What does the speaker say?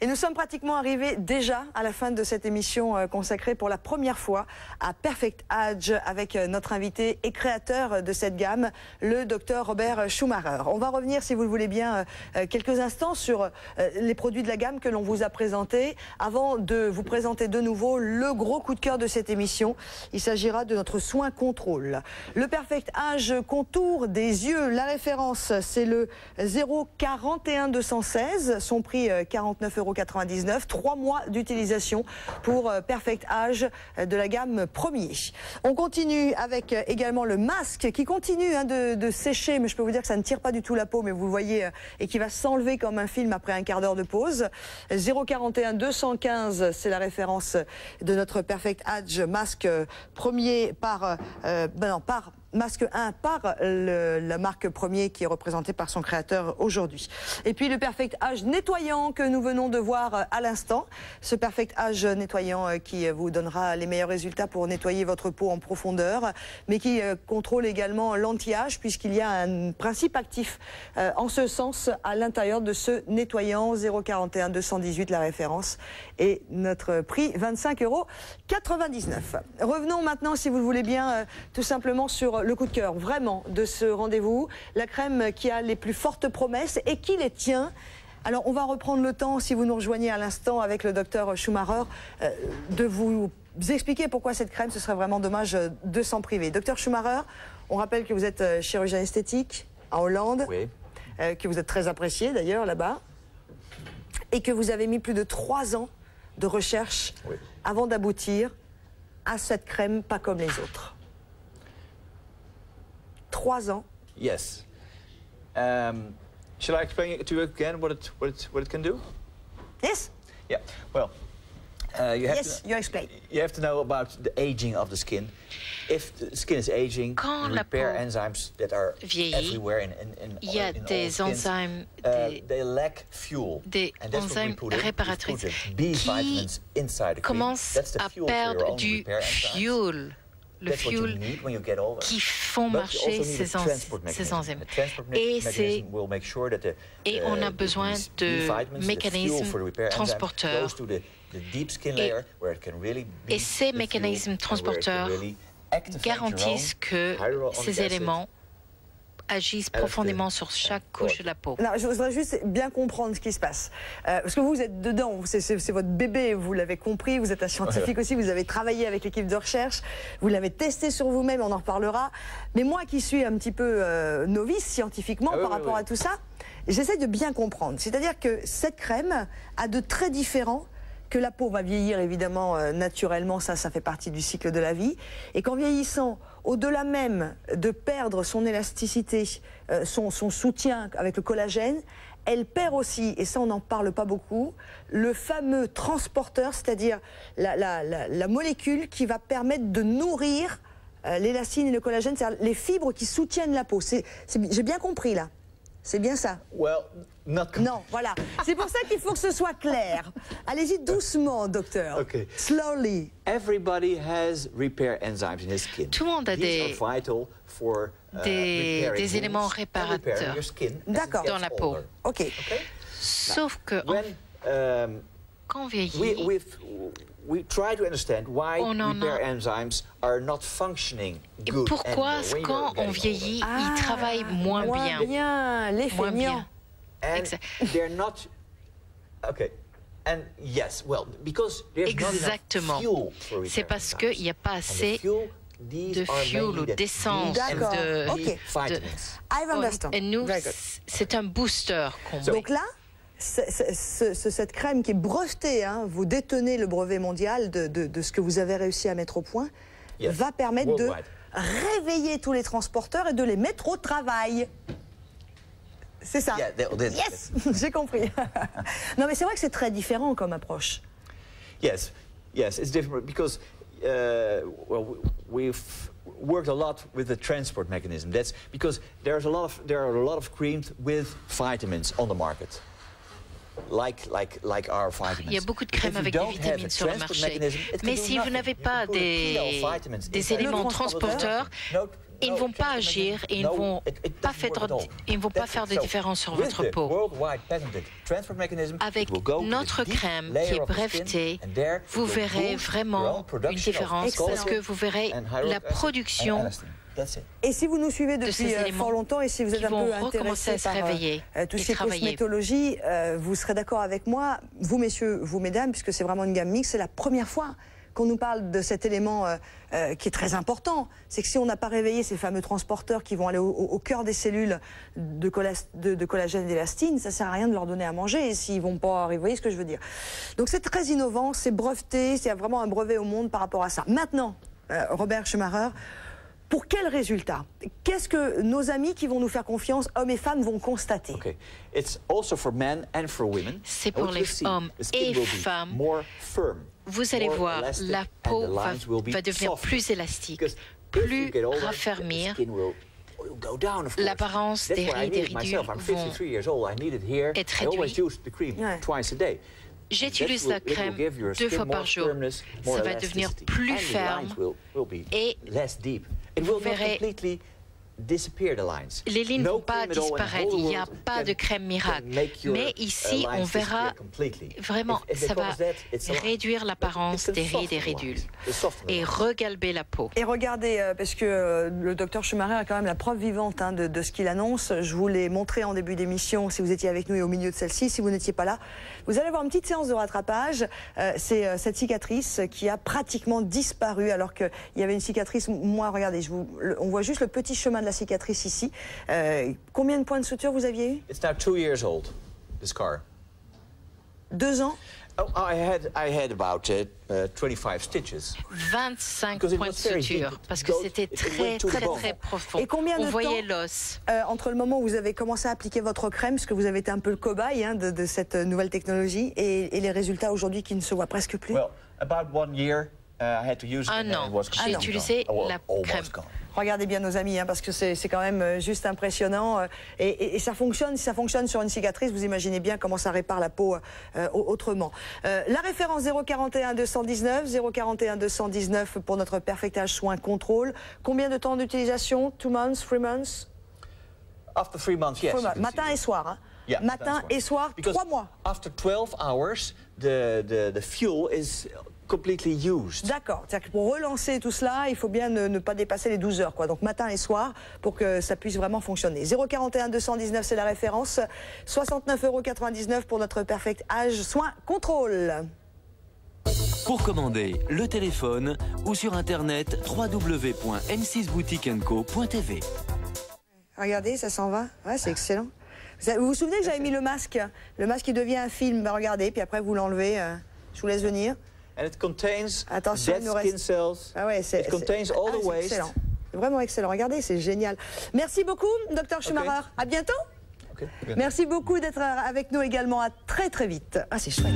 Et nous sommes pratiquement arrivés déjà à la fin de cette émission consacrée pour la première fois à Perfect Age avec notre invité et créateur de cette gamme, le docteur Robert Schumacher. On va revenir, si vous le voulez bien, quelques instants sur les produits de la gamme que l'on vous a présentés avant de vous présenter de nouveau le gros coup de cœur de cette émission. Il s'agira de notre soin contrôle. Le Perfect Age contour des yeux, la référence, c'est le 041 216, son prix 49,99 €, 3 mois d'utilisation pour Perfect Age de la gamme premier. On continue avec également le masque qui continue de sécher, mais je peux vous dire que ça ne tire pas du tout la peau, mais vous le voyez, et qui va s'enlever comme un film après un quart d'heure de pause. 041 215, c'est la référence de notre Perfect Age masque premier par masque 1 par la marque Premier qui est représentée par son créateur aujourd'hui. Et puis le Perfect Age nettoyant que nous venons de voir à l'instant. Ce Perfect Age nettoyant qui vous donnera les meilleurs résultats pour nettoyer votre peau en profondeur, mais qui contrôle également l'anti-âge puisqu'il y a un principe actif en ce sens à l'intérieur de ce nettoyant. 041 218 la référence et notre prix 25,99 €. Revenons maintenant, si vous le voulez bien, tout simplement sur le coup de cœur vraiment de ce rendez-vous, la crème qui a les plus fortes promesses et qui les tient. Alors on va reprendre le temps, si vous nous rejoignez à l'instant avec le docteur Schumacher, de vous expliquer pourquoi cette crème, ce serait vraiment dommage de s'en priver. Docteur Schumacher, on rappelle que vous êtes chirurgien esthétique en Hollande, oui. Que vous êtes très apprécié d'ailleurs là-bas, et que vous avez mis plus de 3 ans de recherche oui. avant d'aboutir à cette crème pas comme les autres. 3 ans. Yes. Shall I explain it to you again what it can do? Yes. Yeah. Well, you have to know about the aging of the skin. If the skin is aging, repair enzymes that are everywhere il y a des enzymes, they lack fuel. Des enzymes réparatrices qui commencent à perdre du fuel. Le fuel qui font marcher ces enzymes. Et on a besoin de mécanismes transporteurs. Et ces mécanismes transporteurs garantissent que ces éléments agissent profondément sur chaque couche de la peau. Non, je voudrais juste bien comprendre ce qui se passe. Parce que vous êtes dedans, c'est votre bébé, vous l'avez compris, vous êtes un scientifique aussi, vous avez travaillé avec l'équipe de recherche, vous l'avez testé sur vous-même, on en reparlera. Mais moi qui suis un petit peu novice scientifiquement par rapport à tout ça, j'essaie de bien comprendre. C'est-à-dire que cette crème a de traits différents, que la peau va vieillir évidemment naturellement, ça fait partie du cycle de la vie, et qu'en vieillissant, au-delà même de perdre son élasticité, son soutien avec le collagène, elle perd aussi, et ça on n'en parle pas beaucoup, le fameux transporteur, c'est-à-dire la molécule qui va permettre de nourrir l'élastine et le collagène, c'est-à-dire les fibres qui soutiennent la peau. J'ai bien compris là. C'est bien ça? Well, not non, voilà. C'est pour ça qu'il faut que ce soit clair. Allez-y doucement, docteur. Okay. Slowly. Everybody has repair enzymes in his skin. Tout le monde a des éléments réparateurs dans la peau. Ok. Sauf que quand on vieillit, we try to understand why repair enzymes are not functioning good. Pourquoi quand on vieillit, ils travaillent moins bien. Les feignants. They're not. Okay. And yes, well, because there's not enough fuel for repair. C'est parce qu'il n'y a pas assez de fuel ou d'essence. I understand. Et nous, c'est un booster qu'on met. Donc là, cette crème qui est brevetée, vous détenez le brevet mondial de ce que vous avez réussi à mettre au point, va permettre de réveiller tous les transporteurs et de les mettre au travail. C'est ça. Yes, j'ai compris. Non, mais c'est vrai que c'est très différent comme approche. Yes, it's different because well, we've worked a lot with the transport mechanism. That's because there are a lot of creams with vitamins on the market. Like our vitamins. Il y a beaucoup de crèmes avec des vitamines sur le marché. Mais si vous n'avez pas des éléments transporteurs, Ils ne vont pas agir et ils ne vont pas faire de différence sur votre peau. Avec notre crème qui est brevetée, vous verrez vraiment une différence parce que vous verrez la production. Et si vous nous suivez depuis fort longtemps et si vous êtes un peu intéressé par tout ce qui est cosmétologie, vous serez d'accord avec moi, vous messieurs, vous mesdames, puisque c'est vraiment une gamme mixte, c'est la première fois qu'on nous parle de cet élément qui est très important. C'est que si on n'a pas réveillé ces fameux transporteurs qui vont aller au cœur des cellules de collagène et d'élastine, ça ne sert à rien de leur donner à manger s'ils ne vont pas arriver. Vous voyez ce que je veux dire? Donc c'est très innovant, c'est breveté, il y a vraiment un brevet au monde par rapport à ça. Maintenant, Robert Schumacher, pour quel résultat? Qu'est-ce que nos amis qui vont nous faire confiance, hommes et femmes, vont constater? C'est pour les hommes et femmes. Vous allez voir, la peau va devenir plus élastique, plus raffermir. L'apparence des rides et ridules vont être réduite. J'utilise la crème 2 fois par jour. Ça va devenir plus ferme et vous verrez, les lignes ne vont pas disparaître, il n'y a pas de crème miracle. Mais ici, on verra vraiment, ça va réduire l'apparence des rides et ridules et regalber la peau. Et regardez, parce que le docteur Schumacher a quand même la preuve vivante de ce qu'il annonce. Je vous l'ai montré en début d'émission, si vous étiez avec nous et au milieu de celle-ci. Si vous n'étiez pas là, vous allez avoir une petite séance de rattrapage. C'est cette cicatrice qui a pratiquement disparu, alors qu'il y avait une cicatrice. Moi, regardez, on voit juste le petit chemin de la cicatrice ici. Combien de points de suture vous aviez eu? It's now 2 years old, this scar. 2 ans? Oh, I had about 25 stitches. 25 points de suture, parce que c'était très profond. Et combien de On voyait temps l'os entre le moment où vous avez commencé à appliquer votre crème, parce que vous avez été un peu le cobaye de cette nouvelle technologie, et les résultats aujourd'hui qui ne se voient presque plus? Well, about 1 year, I had to use it. Un an, j'ai utilisé la crème. Regardez bien nos amis, parce que c'est quand même juste impressionnant. Et ça fonctionne. Si ça fonctionne sur une cicatrice, vous imaginez bien comment ça répare la peau autrement. La référence 041 219, 041 219 pour notre perfectage soin contrôle. Combien de temps d'utilisation? 2 months, 3 months? After 3 months, yes. Matin et soir, hein? Yeah, matin et soir, 3 mois. After 12 hours, the fuel is completely used. D'accord. C'est-à-dire que pour relancer tout cela, il faut bien ne pas dépasser les 12 heures, quoi. Donc matin et soir, pour que ça puisse vraiment fonctionner. 041 219, c'est la référence. 69,99 € pour notre Perfect Age Soin Contrôle. Pour commander le téléphone ou sur internet www.m6boutiqueandco.tv. Regardez, ça s'en va. Ouais, c'est excellent. Vous vous souvenez que j'avais mis le masque? Le masque qui devient un film. Ben, regardez, puis après vous l'enlevez. Je vous laisse venir. And it contains attention, dead skin cells. Ah ouais, it contains all the waste. Excellent. Vraiment excellent. Regardez, c'est génial. Merci beaucoup, Dr Schumacher. Okay. À bientôt. Okay. Merci beaucoup d'être avec nous également. À très vite. Ah, c'est chouette.